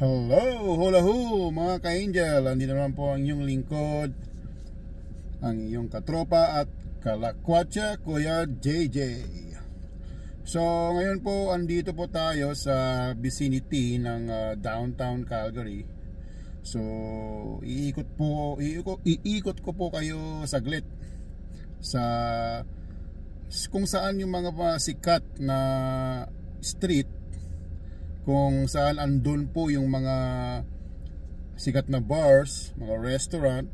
Hello, hula ho mga ka-angel. Andito naman po ang inyong lingkod, ang iyong katropa at kalakwatsa, Kuya JJ. So ngayon po, andito po tayo sa vicinity ng downtown Calgary. So iikot ko po kayo saglit sa kung saan yung mga sikat na street, kung saan andun po yung mga sikat na bars, mga restaurant,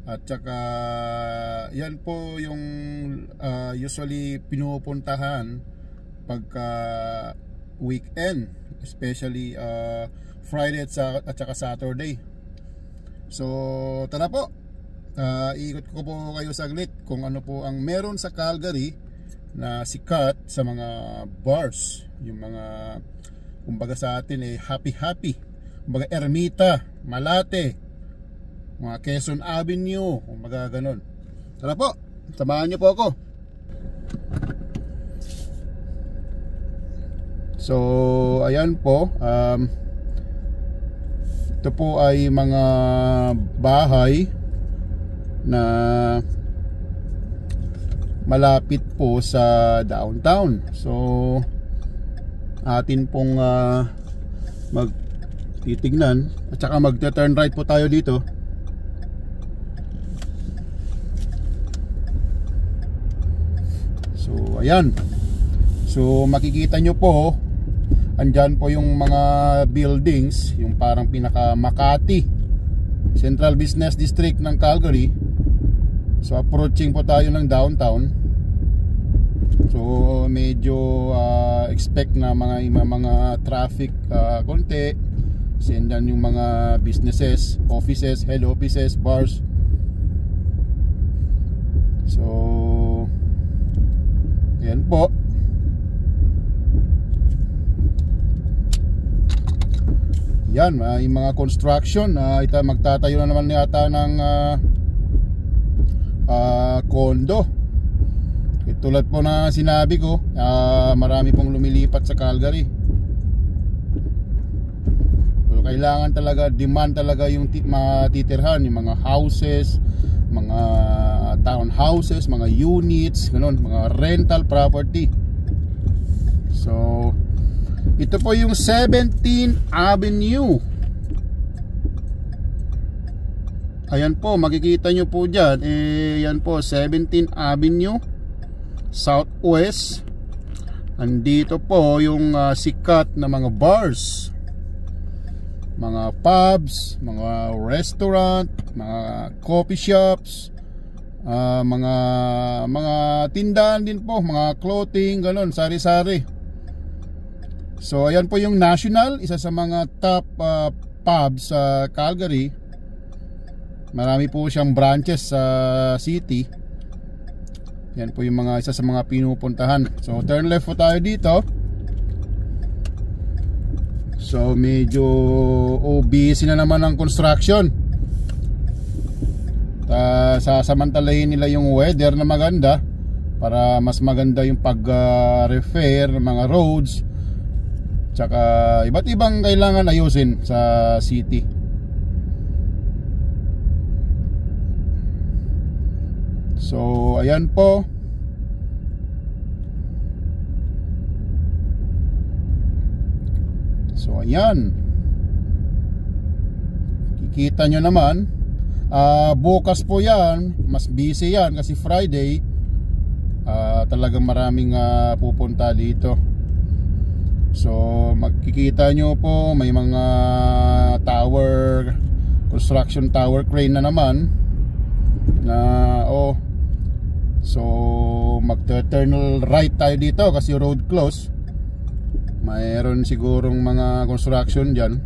at saka yan po yung usually pinupuntahan pagka weekend, especially Friday at saka Saturday. So tara po, iikot ko po kayo saglit kung ano po ang meron sa Calgary na sikat sa mga bars, yung mga kumbaga sa atin happy, kumbaga Ermita, Malate, mga Quezon Avenue, kumbaga ganon. Tara po, samahan niyo po ako. So ayan po, ito po ay mga bahay na malapit po sa downtown. So atin pong magtitignan at saka magte-turn right po tayo dito. So ayan, so makikita nyo po, andyan po yung mga buildings, yung parang pinaka Makati Central Business District ng Calgary. So approaching po tayo ng downtown. So medyo expect na mga traffic konti. Kasi andyan yung mga businesses, offices, head offices, bars. So ayan po. Yan, may mga construction. Magtatayo na naman yata ng condo. Tulad po na sinabi ko, marami pong lumilipat sa Calgary. So, kailangan talaga, demand talaga yung matitirhan, yung mga houses, mga townhouses, mga units, ganun, mga rental property. So ito po yung 17th Avenue. Ayan po, makikita nyo po dyan, yan po, 17th Avenue Southwest. Andito po yung sikat na mga bars, mga pubs, mga restaurant, mga coffee shops, mga tindahan din po, mga clothing, ganon, sari-sari. So ayan po yung National, isa sa mga top pubs sa Calgary. Marami po siyang branches sa city. Yan po yung isa sa mga pinupuntahan. So turn left po tayo dito. So medyo busy na naman ang construction. Sasamantalahin nila yung weather na maganda para mas maganda yung pag-repair ng mga roads, tsaka iba't ibang kailangan ayusin sa city. So ayan po. So ayan, kikita nyo naman, bukas po yan, mas busy yan kasi Friday. Talagang maraming pupunta dito. So makikita nyo po, may mga construction tower crane na naman na so magte-turn right tayo dito kasi road close. Mayroon sigurong mga construction dyan.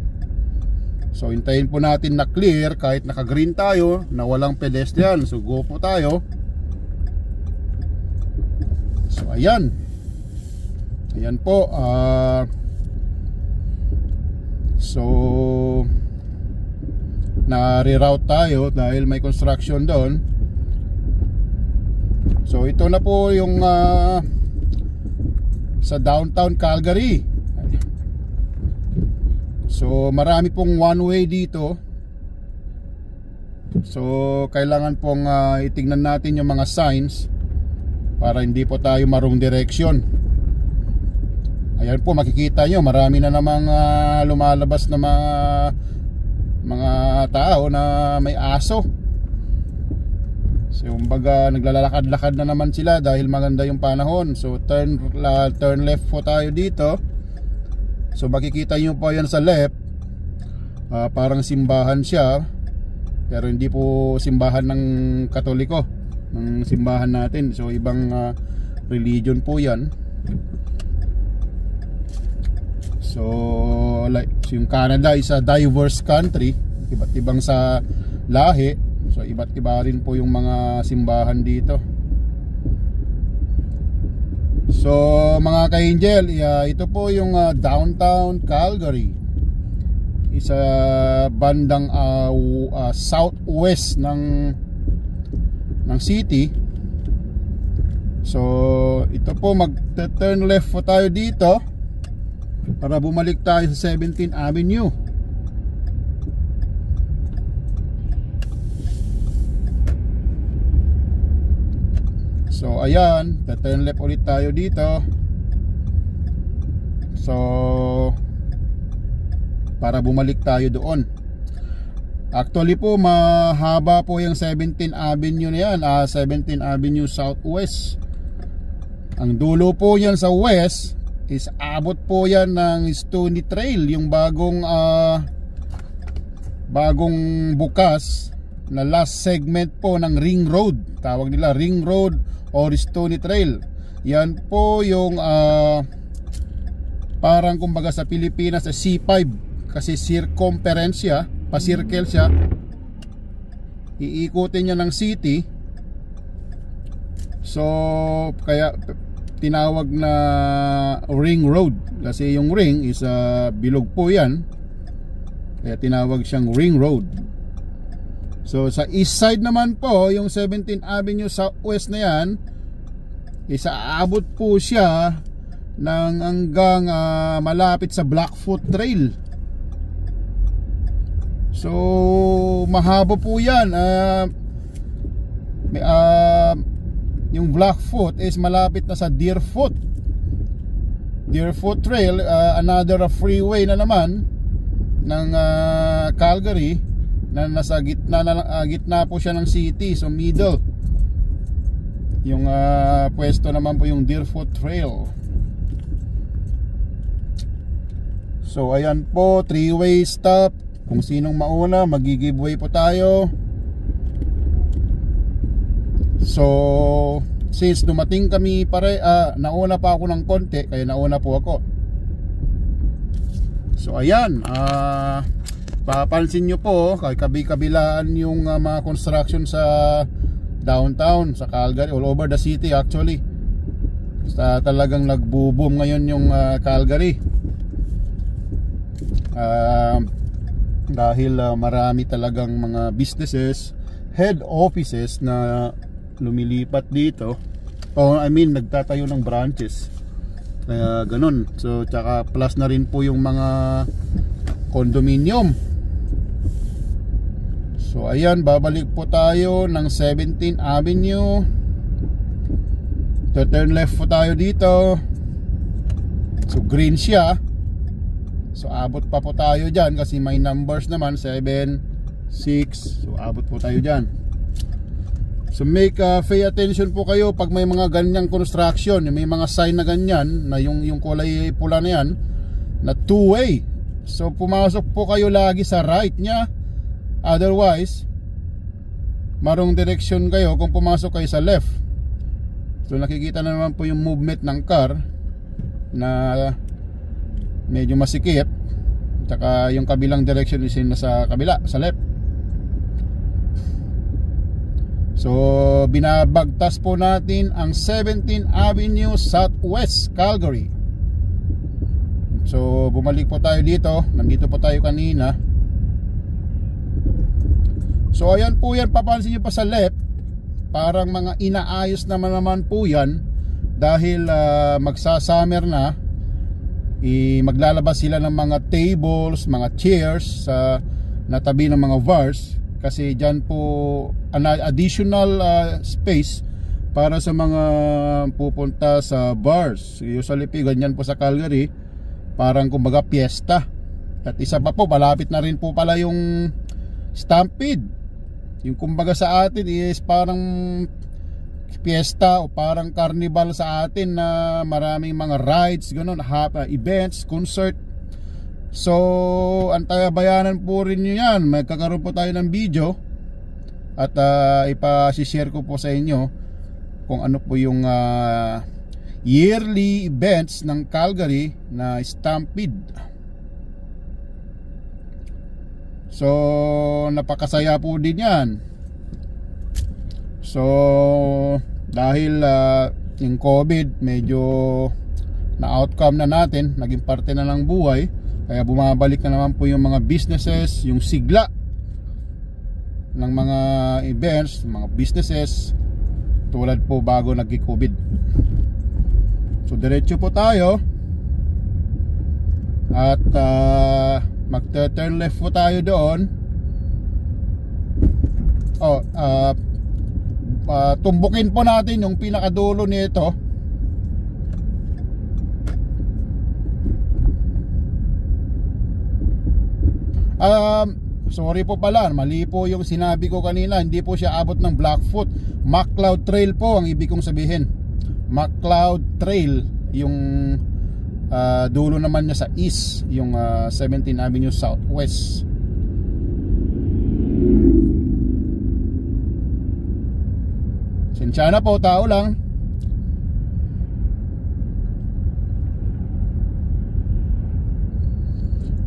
So hintayin po natin na clear kahit naka-green tayo, na walang pedestrian. So go po tayo. So ayan. Ayan po. So na-reroute tayo dahil may construction doon. So ito na po yung sa downtown Calgary. So marami pong one way dito. So kailangan pong itignan natin yung mga signs para hindi po tayo marong direksyon. Ayan po, makikita nyo, marami na namang lumalabas na mga tao na may aso. So kumbaga naglalakad-lakad na naman sila dahil maganda yung panahon. So turn left po tayo dito. So makikita nyo po yan sa left, parang simbahan siya, pero hindi po simbahan ng Katoliko, ng simbahan natin. So ibang religion po yan. So like yung Canada is a diverse country, iba't ibang sa lahi. So iba't iba rin po yung mga simbahan dito. So mga ka-angel, ito po yung downtown Calgary. Isa bandang southwest ng city. So ito po, mag-turn left po tayo dito para bumalik tayo sa 17th Avenue. So ayan, turn left ulit tayo dito. So para bumalik tayo doon. Actually po, mahaba po yung 17th Avenue na yan, 17th Avenue Southwest. Ang dulo po yan sa west is abot po yan ng Stony Trail, yung bagong bukas na last segment po ng Ring Road. Tawag nila Ring Road or Stony Trail. Yan po yung parang kumbaga sa Pilipinas sa C5, kasi circumference siya, pa-circle siya, iikutin niya ng city. So kaya tinawag na Ring Road, kasi yung ring is bilog po yan, kaya tinawag siyang Ring Road. So sa east side naman po, yung 17th Avenue Southwest na yan, isaabot po siya ng hanggang malapit sa Blackfoot Trail. So mahaba po yan. Yung Blackfoot is malapit na sa Deerfoot Trail, another freeway na naman ng Calgary, na nasa gitna po siya ng city. So middle. Yung pwesto naman po yung Deerfoot Trail. So ayan po, 3-way stop. Kung sinong mauna, mag-giveaway po tayo. So since dumating kami nauna pa ako ng konti, kaya nauna po ako. So ayan, papansin nyo po, kabi-kabilaan yung mga construction sa downtown, sa Calgary, all over the city actually. Talagang nagbo-boom ngayon yung Calgary. Dahil marami talagang mga businesses, head offices na lumilipat dito. Nagtatayo ng branches. Kaya ganun. So tsaka plus na rin po yung mga condominium. So ayan, babalik po tayo ng 17th Avenue. Turn left po tayo dito. So green siya. So abot pa po tayo dyan kasi may numbers naman, 7, 6. So abot po tayo dyan. So pay attention po kayo pag may mga ganyang construction, may mga sign na ganyan, na yung kulay pula na yan, na 2-way. So pumasok po kayo lagi sa right nya. Otherwise, marong direksyon kayo kung pumasok kayo sa left. So nakikita na naman po yung movement ng car na medyo masikip. Tsaka yung kabilang direction is nasa kabila, sa left. So binabagtas po natin ang 17th Avenue Southwest, Calgary. So bumalik po tayo dito. Nandito po tayo kanina. So ayan po yan, papansin nyo pa sa left, parang mga inaayos naman po yan. Dahil magsasummer na. maglalabas sila ng mga tables, mga chairs sa natabi ng mga vase, kasi dyan po additional space para sa mga pupunta sa bars. Usually ganyan po sa Calgary, parang kumbaga piyesta. At isa pa po, malapit na rin po pala yung Stampede. Yung kumbaga sa atin is parang piyesta o parang carnival sa atin na maraming mga rides, ganun, events, concert. So, antabayanan po rin nyo yan. Magkakaroon po tayo ng video at ipasishare ko po sa inyo kung ano po yung yearly events ng Calgary na Stampede. So, napakasaya po din yan. So, dahil yung COVID medyo na-outcome na natin, naging parte na ng buhay, kaya bumabalik na naman po yung mga businesses, yung sigla ng mga events, mga businesses, tulad po bago nag-COVID. So, diretso po tayo at mag-turn left po tayo doon. Tumbukin po natin yung pinakadulo nito. Sorry po pala, mali po yung sinabi ko kanina. Hindi po siya abot ng Blackfoot. McLeod Trail po ang ibig kong sabihin. McLeod Trail. Yung dulo naman niya sa east, yung 17th Avenue Southwest. Sinsya na po, tao lang.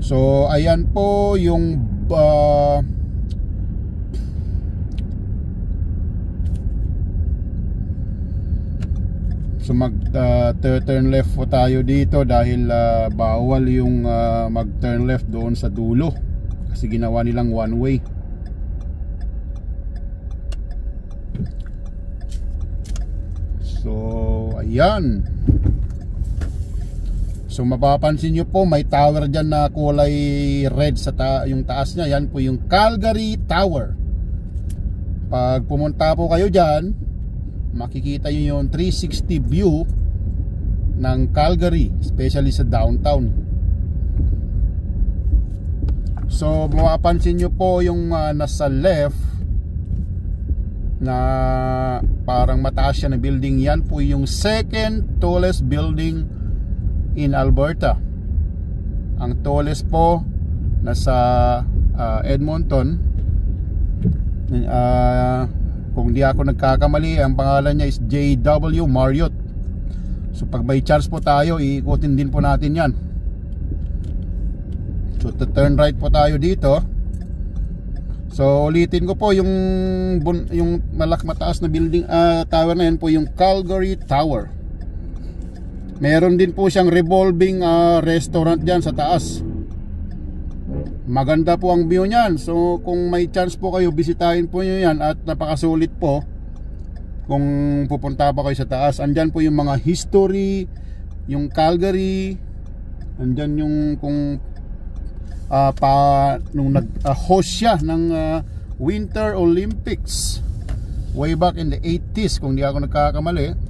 So ayan po yung so mag-turn left po tayo dito dahil bawal yung mag-turn left doon sa dulo kasi ginawa nilang one way. So ayan. So mapapansin nyo po, may tower dyan na kulay red sa yung taas nya. Yan po yung Calgary Tower. Pag pumunta po kayo dyan, makikita nyo yung 360 view ng Calgary, especially sa downtown. So mapapansin nyo po yung nasa left na parang mataas siya na building. Yan po yung second tallest building in Alberta. Ang tallest po nasa Edmonton. Kung di ako nagkakamali, ang pangalan niya is JW Marriott. So pag may chance po tayo, iikutin din po natin yan. So turn right po tayo dito. So ulitin ko po, yung mataas na building tower na yan po yung Calgary Tower. Meron din po siyang revolving restaurant dyan sa taas. Maganda po ang view niyan. So kung may chance po kayo, bisitahin po nyo yan. At napakasulit po kung pupunta pa kayo sa taas. Andyan po yung mga history, yung Calgary. Andyan yung kung nung nag-host siya ng Winter Olympics way back in the 80s, kung di ako nagkakamali.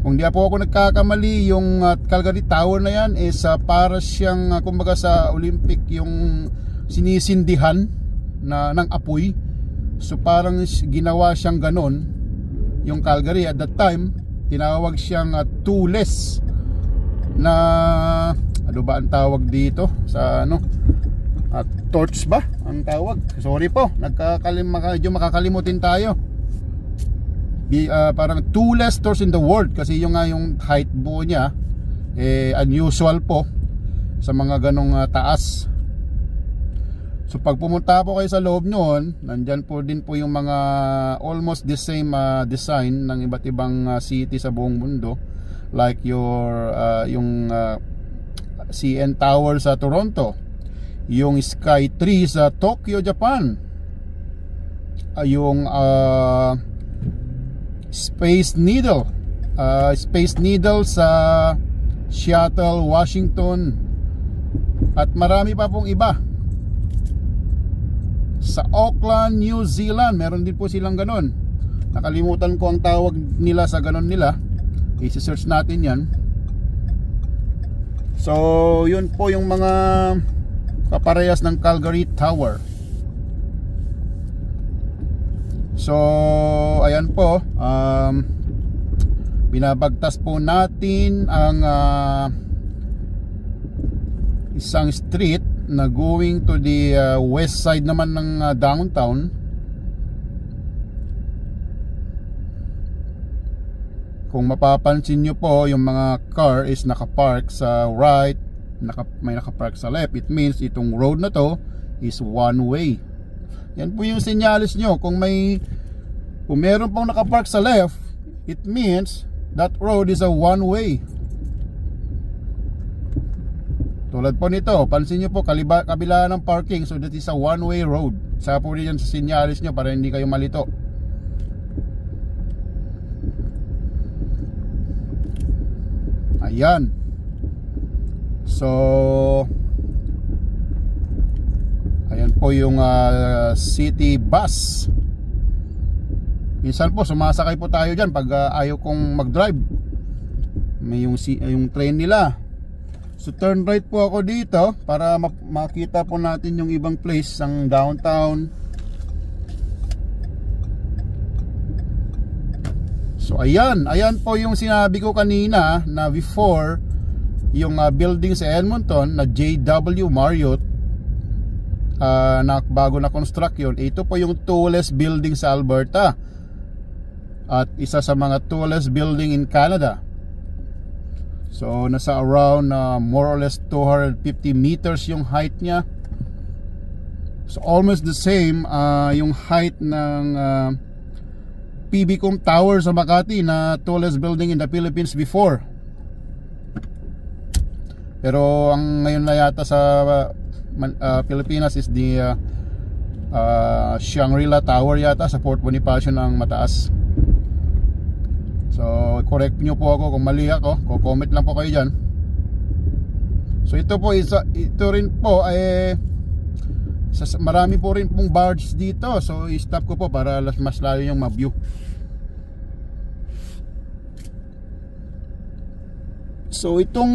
Kung di po ako nagkakamali, yung Calgary Tower na yan is para siyang kumbaga sa Olympic yung sinisindihan ng apoy. So parang ginawa siyang ganon yung Calgary. At that time, tinawag siyang toolless na ano ba ang tawag dito sa torch ba ang tawag? Sorry po, medyo makakalimutin tayo. Parang tallest torch in the world, kasi yung height buo niya unusual po sa mga ganong taas. So pag pumunta po kayo sa loob noon, nandyan po din po yung mga almost the same design ng iba't ibang city sa buong mundo, like yung CN Tower sa Toronto, yung Sky Tree sa Tokyo, Japan, yung Space Needle sa Seattle, Washington, at marami pa pong iba. Sa Auckland, New Zealand, meron din po silang ganon. Nakalimutan ko ang tawag nila sa ganon nila. I-search natin yan. So yun po yung mga kaparehas ng Calgary Tower. So ayan po, binabagtas po natin ang isang street na going to the west side naman ng downtown. Kung mapapansin nyo po, yung mga car is nakapark sa right, may nakapark sa left. It means itong road na to is one way. Yan po yung senyalis nyo. Kung meron pong nakapark sa left, it means that road is a one way. Tulad po nito, pansin nyo po, kabila ng parking, so that is a one way road. Sa po rin yan sa senyalis nyo para hindi kayo malito. Ayan. So ayan po yung city bus. Minsan po sumasakay po tayo dyan pag ayaw kong mag-drive. May yung train nila. So turn right po ako dito para makita po natin yung ibang place ng downtown. So ayan po yung sinabi ko kanina na before, yung building sa Edmonton na JW Marriott, na bago na construct yun. Ito po yung tallest building sa Alberta at isa sa mga tallest building in Canada. So nasa around more or less 250 meters yung height niya. So almost the same yung height ng PBCom Tower sa Makati, na tallest building in the Philippines before. Pero ang ngayon na yata sa Pilipinas is the Shangri-La Tower yata sa Fort Bonifacio ng mataas. So correct nyo po ako kung mali ako, comment lang po kayo dyan. So ito po ito rin po marami po rin pong barge dito. So i-stop ko po para mas lalo yung ma-view. So itong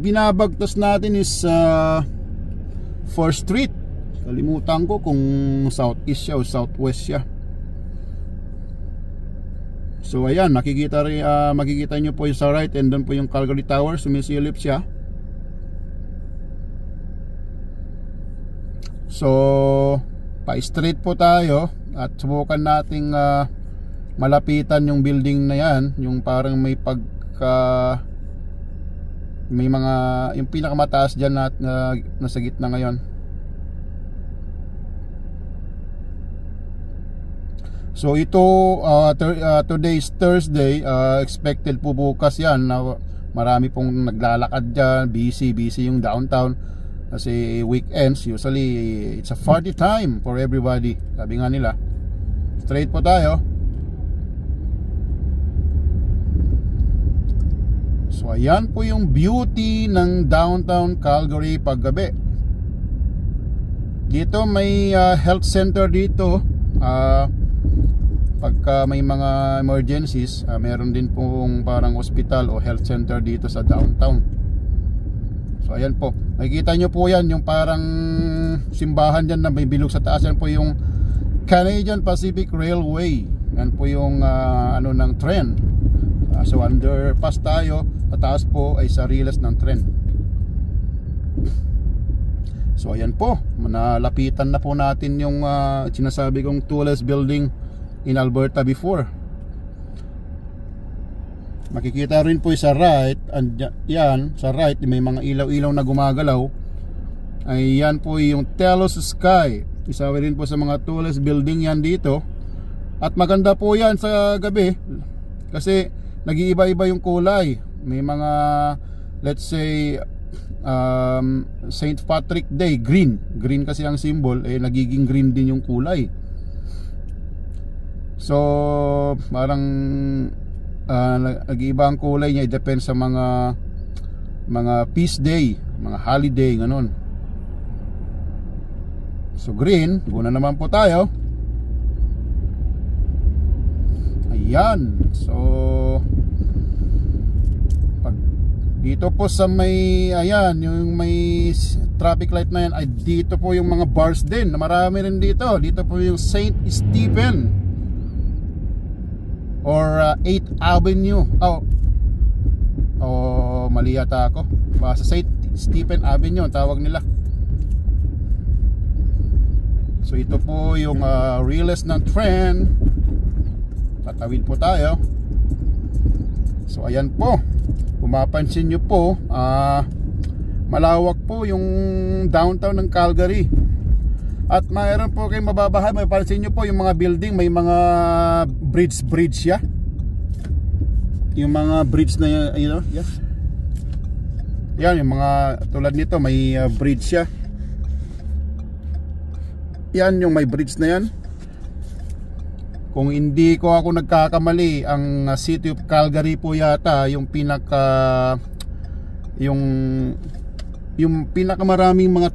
binabagtas natin is 4th Street. Kalimutan ko kung southeast siya o southwest siya. So ayan, makikita nyo po yung sa right, and doon po yung Calgary Tower, sumisilip siya. So pa-straight po tayo at subukan nating malapitan yung building na yan, yung parang may mga yung pinakamataas dyan na nasa gitna ngayon. So ito today is Thursday, expected po bukas yan na marami pong naglalakad dyan, busy yung downtown. Kasi weekends, usually it's a party time for everybody, sabi nga nila. Straight po tayo. So ayan po yung beauty ng downtown Calgary paggabi. Dito may health center dito. Pagka may mga emergencies, meron din pong parang hospital o health center dito sa downtown. So ayan po, makikita nyo po yan, yung parang simbahan dyan na may bilog sa taas. Yan po yung Canadian Pacific Railway. Yan po yung ng tren. So underpass tayo, sa taas po ay sa riles ng tren. So ayan po, nalapitan na po natin yung sinasabi kong tallest building in Alberta before. Makikita rin po sa right, yan sa right may mga ilaw-ilaw na gumagalaw. Ay yan po yung Telos Sky, isa rin po sa mga tallest building yan dito. At maganda po yan sa gabi kasi nag-iiba-iba yung kulay. May mga, let's say St. Patrick Day, green kasi ang symbol, nagiging green din yung kulay. So parang nag-iiba ang kulay niya, depende sa mga mga feast day, mga holiday, ganun. So green, guna naman po tayo. Ayan. So pag dito po sa may, ayan, yung may traffic light na yan, ay dito po yung mga bars din. Marami rin dito. Dito po yung St. Stephen or 8th Avenue. Mali yata ako. Sa St. Stephen Avenue tawag nila. So ito po yung realest ng trend. Tatawid po tayo. So ayan po, kung mapansin nyo po, malawak po yung downtown ng Calgary. At mayroon po kayong mababahay, mapapansin nyo po yung mga building, may mga bridge ya. Yung mga bridge na yan, you know, yeah. Yan, yung mga tulad nito, may bridge siya. Yan, yung may bridge na yan. Kung hindi ko ako nagkakamali, ang City of Calgary po yata yung pinakamaraming mga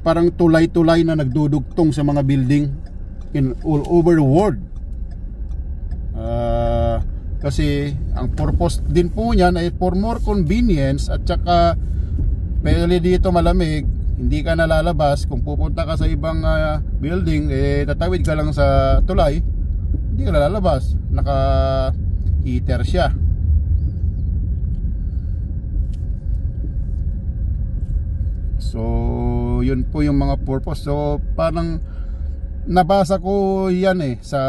parang tulay-tulay na nagdudugtong sa mga building in all over the world. Kasi ang purpose din po niyan ay for more convenience, at saka pwede dito malamig, hindi ka nalalabas. Kung pupunta ka sa ibang building, tatawid ka lang sa tulay, hindi ka nalalabas, naka heater siya. So yun po yung mga purpose. So parang nabasa ko yan sa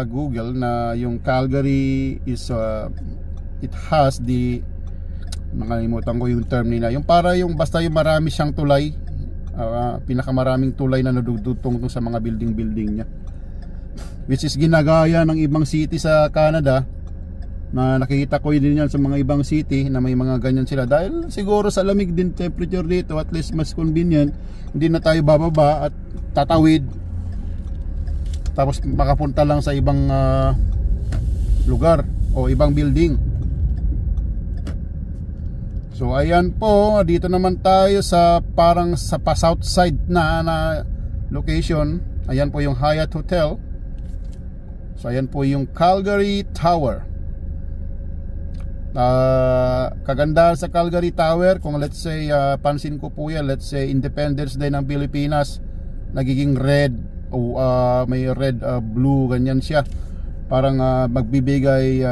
Google na yung Calgary is it has the, nakalimutan ko yung term nila, yung para yung basta yung marami siyang tulay, pinakamaraming tulay na nadudutong sa mga building niya, which is ginagaya ng ibang city sa Canada, na nakikita ko din yan sa mga ibang city na may mga ganyan sila, dahil siguro sa lamig din temperature dito, at least mas convenient, hindi na tayo bababa at tatawid tapos makapunta lang sa ibang lugar o ibang building. So ayan po, dito naman tayo sa parang sa south side na location. Ayan po yung Hyatt Hotel. So ayan po yung Calgary Tower. Kagandahan sa Calgary Tower, kung let's say pansin ko po yan, let's say Independence Day ng Pilipinas, nagiging red o may red, blue, ganyan siya. Parang magbibigay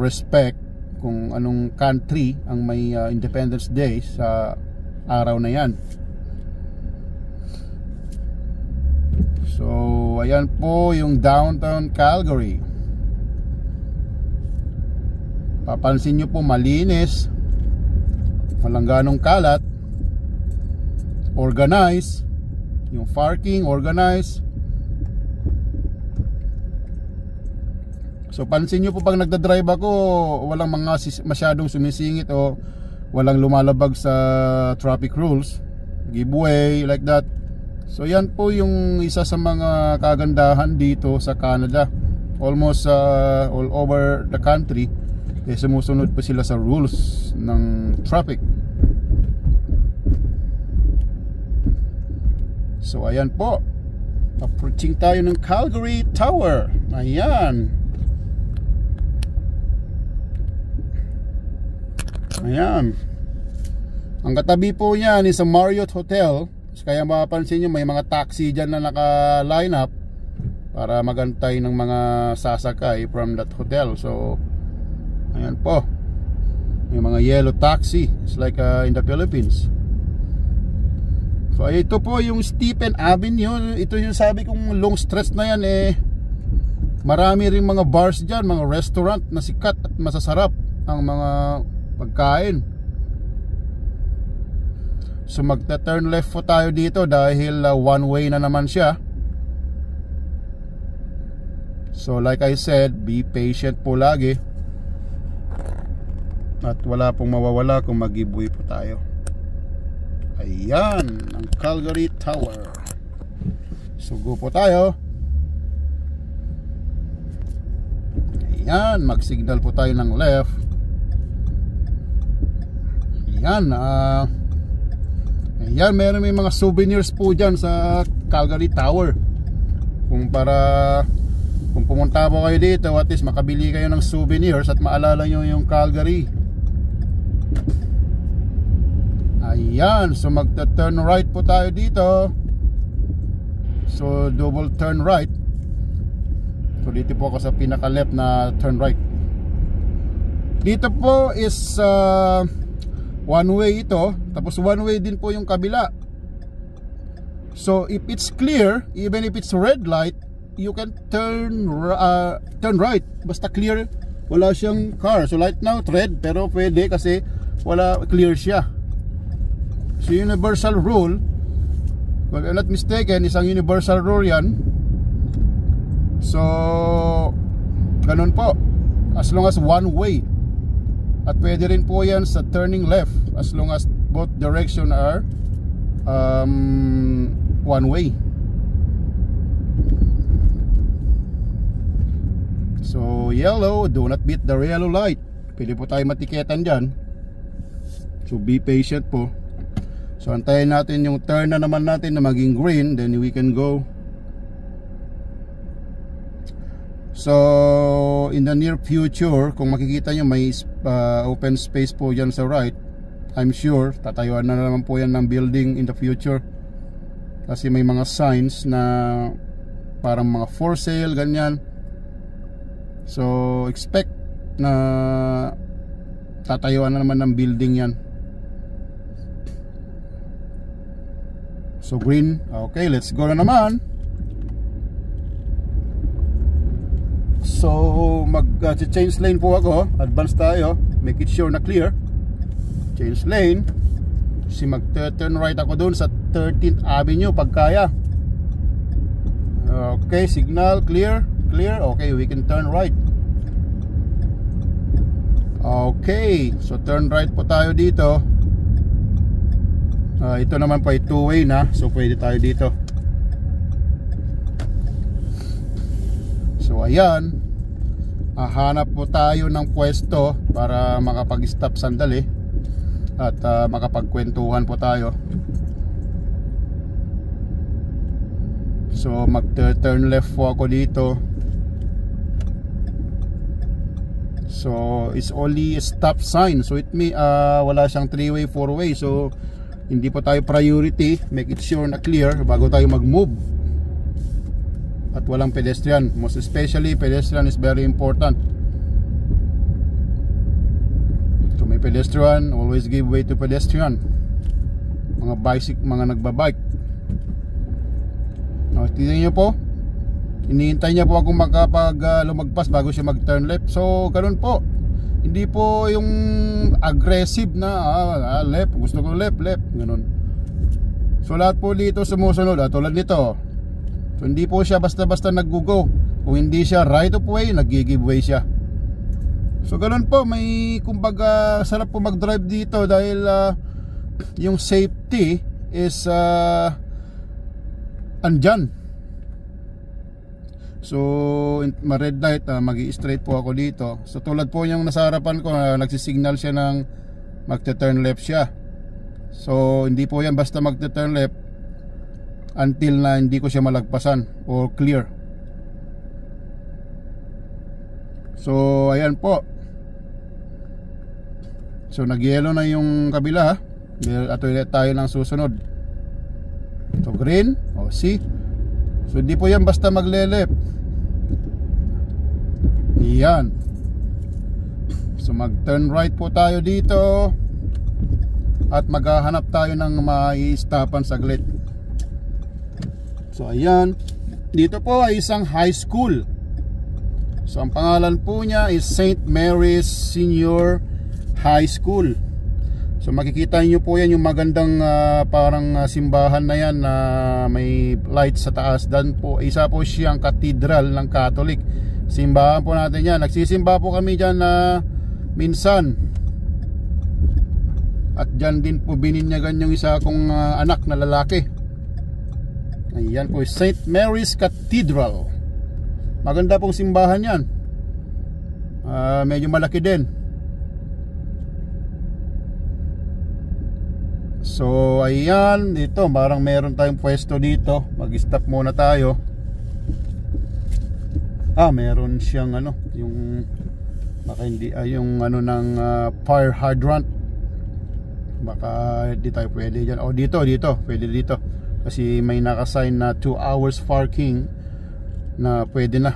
respect kung anong country ang may Independence Day sa araw na yan. So ayan po yung downtown Calgary. Papansin nyo po, malinis, walang ganong kalat, organized, yung parking organized. So pansin nyo po, pag nagdadrive ako, walang mga masyadong sumisingit o walang lumalabag sa traffic rules, giveaway like that. So yan po yung isa sa mga kagandahan dito sa Canada. Almost all over the country, sumusunod po sila sa rules ng traffic. So ayan po, approaching tayo ng Calgary Tower. Ayan. Ayan. Ang katabi po niyan is a Marriott Hotel. Kaya mapapansin nyo, may mga taxi dyan na naka-line up para magantay ng mga sasakay from that hotel. So ayan po, may mga yellow taxi. It's like in the Philippines. So ito po yung Stephen Avenue. Ito yung sabi kong long stretch na yan, marami rin mga bars dyan, mga restaurant na sikat at masasarap ang mga pagkain. So magta-turn left po tayo dito dahil one way na naman siya. So like I said, be patient po lagi, at wala pong mawawala kung mag-giveaway po tayo. Ayan ang Calgary Tower. So go po tayo. Ayan, mag-signal po tayo ng left. Ayan, ayan, may mga souvenirs po dyan sa Calgary Tower. Kung pumunta po kayo dito, at least makabili kayo ng souvenirs at maalala nyo yung Calgary. Ayan, so magta-turn right po tayo dito. So double turn right. So dito po ako sa pinaka left na turn right. Dito po is one way ito, tapos one way din po yung kabila. So if it's clear, even if it's red light, you can turn right. Basta clear, wala siyang car. So right now red, pero pwede kasi wala, clear siya. So universal rule, if I'm not mistaken, isang universal rule yan. So ganun po, as long as one way. At pwede rin po yan sa turning left, as long as both direction are one way. So yellow, do not beat the yellow light. Pwede po tayo matiketan dyan. So be patient po. So antayin natin yung turn na naman natin na maging green, then we can go. So in the near future, kung makikita nyo may open space po dyan sa right, I'm sure tatayuan na naman po yan ng building in the future. Kasi may mga signs na parang mga for sale, ganyan. So expect na tatayuan na naman ng building yan. So green, okay, let's go na naman. So mag-change lane po ako. Advance tayo, make it sure na clear. Change lane. Kasi mag-turn right ako dun sa 13th Avenue pag kaya. Okay, signal, clear. Okay, we can turn right. Okay, so turn right po tayo dito. Ito naman po ay two-way na, so pwede tayo dito. So ayan, hanap po tayo ng pwesto para makapag-stop sandali at makapagkwentuhan po tayo. So mag-turn left po ako dito. So it's only a stop sign, so it may wala siyang 3-way, 4-way. So hindi po tayo priority. Make it sure na clear bago tayo mag-move. At walang pedestrian. Most especially pedestrian is very important. So may pedestrian, always give way to pedestrian. Mga bicycle, mga nagbabike. Tingnan nyo po, hinihintay niya po akong lumagpas bago siya mag-turn left. So ganun po, hindi po yung aggressive na left, gusto ko left, ganun. So lahat po dito sumusunod, tulad nito. So hindi po siya basta-basta nag-go. Kung hindi siya right of way, nag-give way siya. So ganun po, may kumbaga sarap po mag-drive dito dahil yung safety is andyan. So ma-red light, mag-i-straight po ako dito. So tulad po yung nasa harapan ko, nagsisignal siya ng magte-turn left siya. So hindi po yan basta magte-turn left until na hindi ko siya malagpasan or clear. So ayan po. So nag-yellow na yung kabila, at tayo lang susunod. So green, see. So hindi po yan basta magle-left. Yan. So mag-turn right po tayo dito at maghahanap tayo ng mai-stopan saglit. So ayan, dito po ay isang high school. So ang pangalan po niya is St. Mary's Senior High School. So makikita niyo po yan yung magandang parang simbahan na yan na may light sa taas. Dan po, isa po siyang katedral ng Catholic. Simbahan po natin yan. Nagsisimba po kami dyan minsan. At dyan din po bininyagan yung isa kong anak na lalaki. Ayan po, St. Mary's Cathedral. Maganda pong simbahan yan. Medyo malaki din. So ayan, dito parang meron tayong pwesto dito. Mag-stop muna tayo. Meron siyang ano, yung baka hindi yung ano ng fire hydrant. Baka di tayo pwede dyan. Dito pwede dito. Kasi may nakasign na 2 hours parking na pwede na.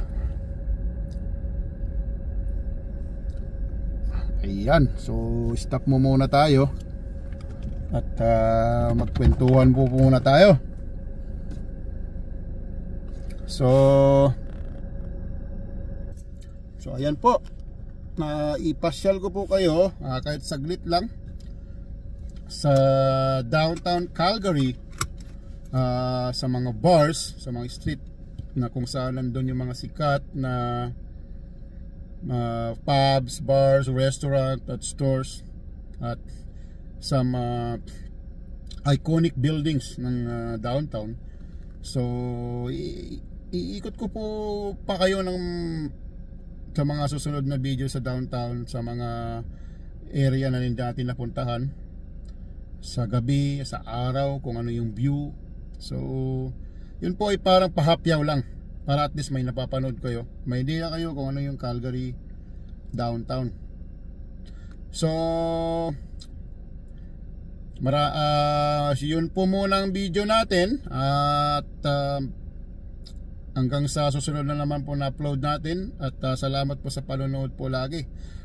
Ayan, so stop mo muna tayo. At magkwentuhan po muna tayo. So ayan po, ipasyal ko po kayo kahit saglit lang sa downtown Calgary, sa mga bars, sa mga street na kung saan nandun yung mga sikat na pubs, bars, restaurant at stores, at some iconic buildings ng downtown. So iikot ko po pa kayo sa mga susunod na video sa downtown, sa mga area na natin napuntahan, sa gabi, sa araw, kung ano yung view. So yun po ay parang pahapyaw lang, para at least may napapanood kayo, may idea kayo kung ano yung Calgary downtown. So yun po muna ang video natin. At hanggang sa susunod na naman po na upload natin. At salamat po sa panonood po lagi.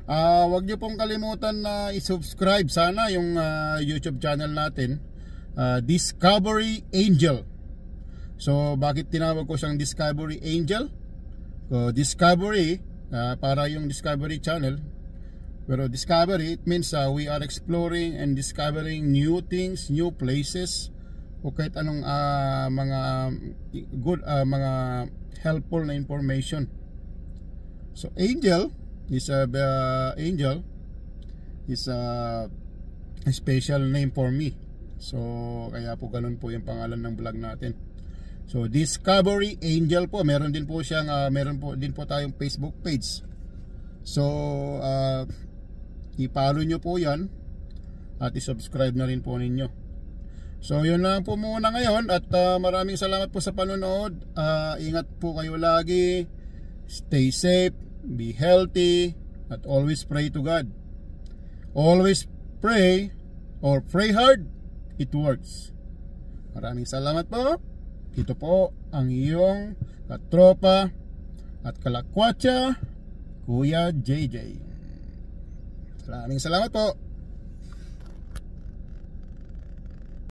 Huwag nyo pong kalimutan na i-subscribe sana yung YouTube channel natin, Discovery Angel. So bakit tinawag ko siyang Discovery Angel? Discovery, para yung Discovery channel. Pero discovery, it means we are exploring and discovering new things, new places, o kahit anong mga good, mga helpful na information. So angel is a special name for me. So kaya po ganun po yung pangalan ng vlog natin. So Discovery Angel po, meron din po tayong Facebook page. So i-follow nyo po yan at i-subscribe na rin po ninyo. So yun lang po muna ngayon. At maraming salamat po sa panonood. Ingat po kayo lagi. Stay safe, be healthy, at always pray to God. Always pray, or pray hard, it works. Maraming salamat po. Ito po ang iyong katropa at kalakwatsa, Kuya JJ. Maraming salamat po.